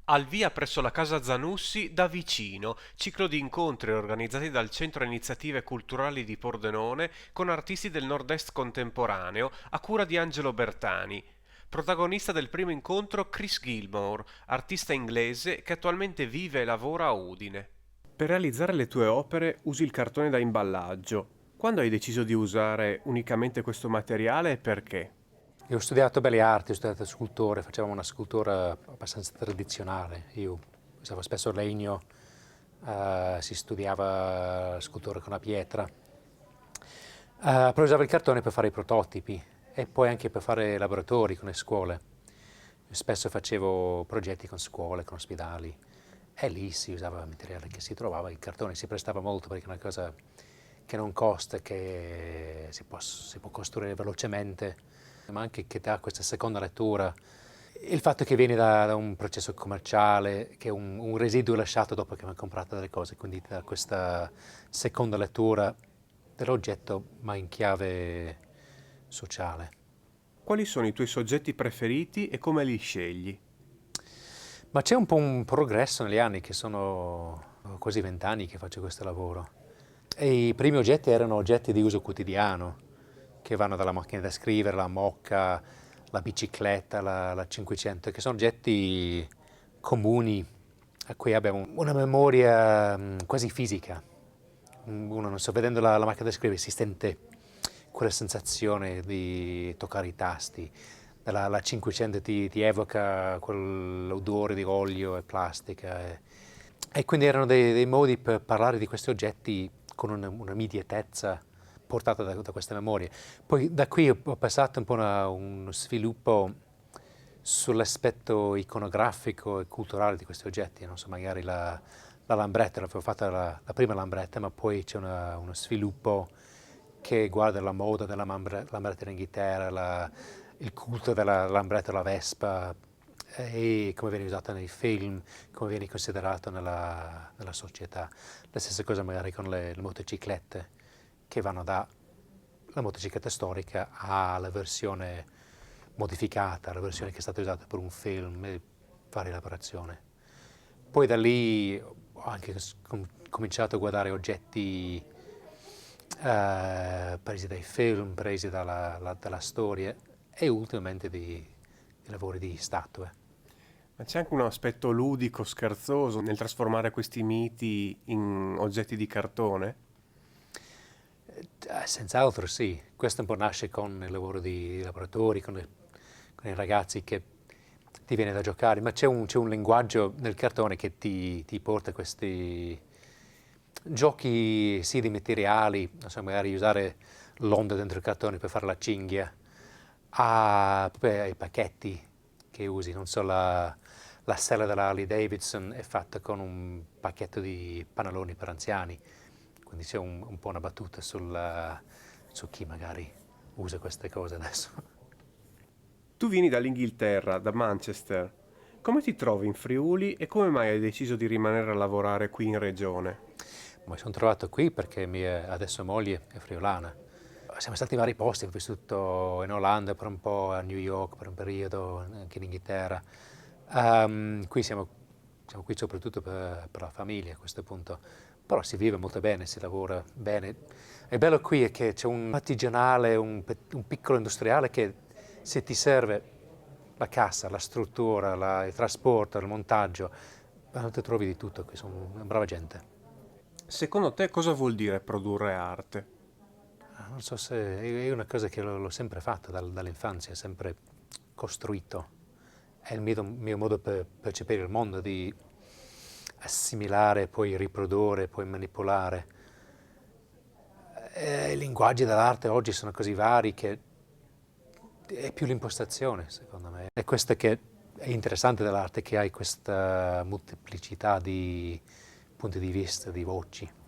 Al via presso la Casa Zanussi da vicino, ciclo di incontri organizzati dal Centro Iniziative Culturali di Pordenone con artisti del nord-est contemporaneo a cura di Angelo Bertani. Protagonista del primo incontro Chris Gilmore, artista inglese che attualmente vive e lavora a Udine. Per realizzare le tue opere usi il cartone da imballaggio. Quando hai deciso di usare unicamente questo materiale e perché? Io ho studiato belle arti, ho studiato scultore, facevamo una scultura abbastanza tradizionale. Io usavo spesso legno, si studiava scultura con la pietra. Però usavo il cartone per fare i prototipi e poi anche per fare laboratori con le scuole. Spesso facevo progetti con scuole, con ospedali e lì si usava il materiale che si trovava, il cartone si prestava molto perché è una cosa che non costa, che si può costruire velocemente, ma anche che dà questa seconda lettura. Il fatto che viene da un processo commerciale, che è un residuo lasciato dopo che abbiamo comprato delle cose, quindi da questa seconda lettura dell'oggetto, ma in chiave sociale. Quali sono i tuoi soggetti preferiti e come li scegli? Ma c'è un po' un progresso negli anni, che sono quasi 20 anni che faccio questo lavoro. E i primi oggetti erano oggetti di uso quotidiano, che vanno dalla macchina da scrivere, la mocca, la bicicletta, la 500, che sono oggetti comuni a cui abbiamo una memoria quasi fisica. Uno, non so, vedendo la macchina da scrivere si sente quella sensazione di toccare i tasti. La 500 ti evoca quell'odore di olio e plastica. E quindi erano dei modi per parlare di questi oggetti con una immediatezza portata da queste memorie. Poi da qui ho passato un po' uno sviluppo sull'aspetto iconografico e culturale di questi oggetti. Non so, magari la lambretta, l'avevo fatta la prima lambretta, ma poi c'è uno sviluppo che riguarda la moda della lambretta in Inghilterra, il culto della lambretta alla Vespa e come viene usata nei film, come viene considerato nella società. La stessa cosa magari con le motociclette, che vanno dalla motocicletta storica alla versione modificata, la versione che è stata usata per un film e varie lavorazioni. Poi da lì ho anche cominciato a guardare oggetti presi dai film, presi dalla storia e ultimamente di lavori di statue. Ma c'è anche un aspetto ludico, scherzoso nel trasformare questi miti in oggetti di cartone? Senz'altro sì, questo un po' nasce con il lavoro di laboratori, con i ragazzi che ti viene da giocare, ma c'è un linguaggio nel cartone che ti porta a questi giochi sì di materiali, non so, magari usare l'onda dentro il cartone per fare la cinghia, proprio ai pacchetti che usi, non so, la sella della Harley Davidson è fatta con un pacchetto di pannoloni per anziani, quindi c'è un po' una battuta su chi magari usa queste cose adesso. Tu vieni dall'Inghilterra, da Manchester. Come ti trovi in Friuli e come mai hai deciso di rimanere a lavorare qui in regione? Mi sono trovato qui perché adesso moglie è friulana. Siamo stati in vari posti, ho vissuto in Olanda per un po', a New York per un periodo, anche in Inghilterra. Qui siamo qui soprattutto per la famiglia a questo punto, però si vive molto bene, si lavora bene. Il bello qui è che c'è un artigianale, un piccolo industriale che se ti serve la cassa, la struttura, il trasporto, il montaggio, ti trovi di tutto, qui sono una brava gente. Secondo te cosa vuol dire produrre arte? Non so se è una cosa che l'ho sempre fatta dall'infanzia, sempre costruito. È il mio modo per percepire il mondo, di assimilare, poi riprodurre, poi manipolare. I linguaggi dell'arte oggi sono così vari che è più l'impostazione, secondo me. È questo che è interessante dell'arte, che hai questa molteplicità di punti di vista, di voci.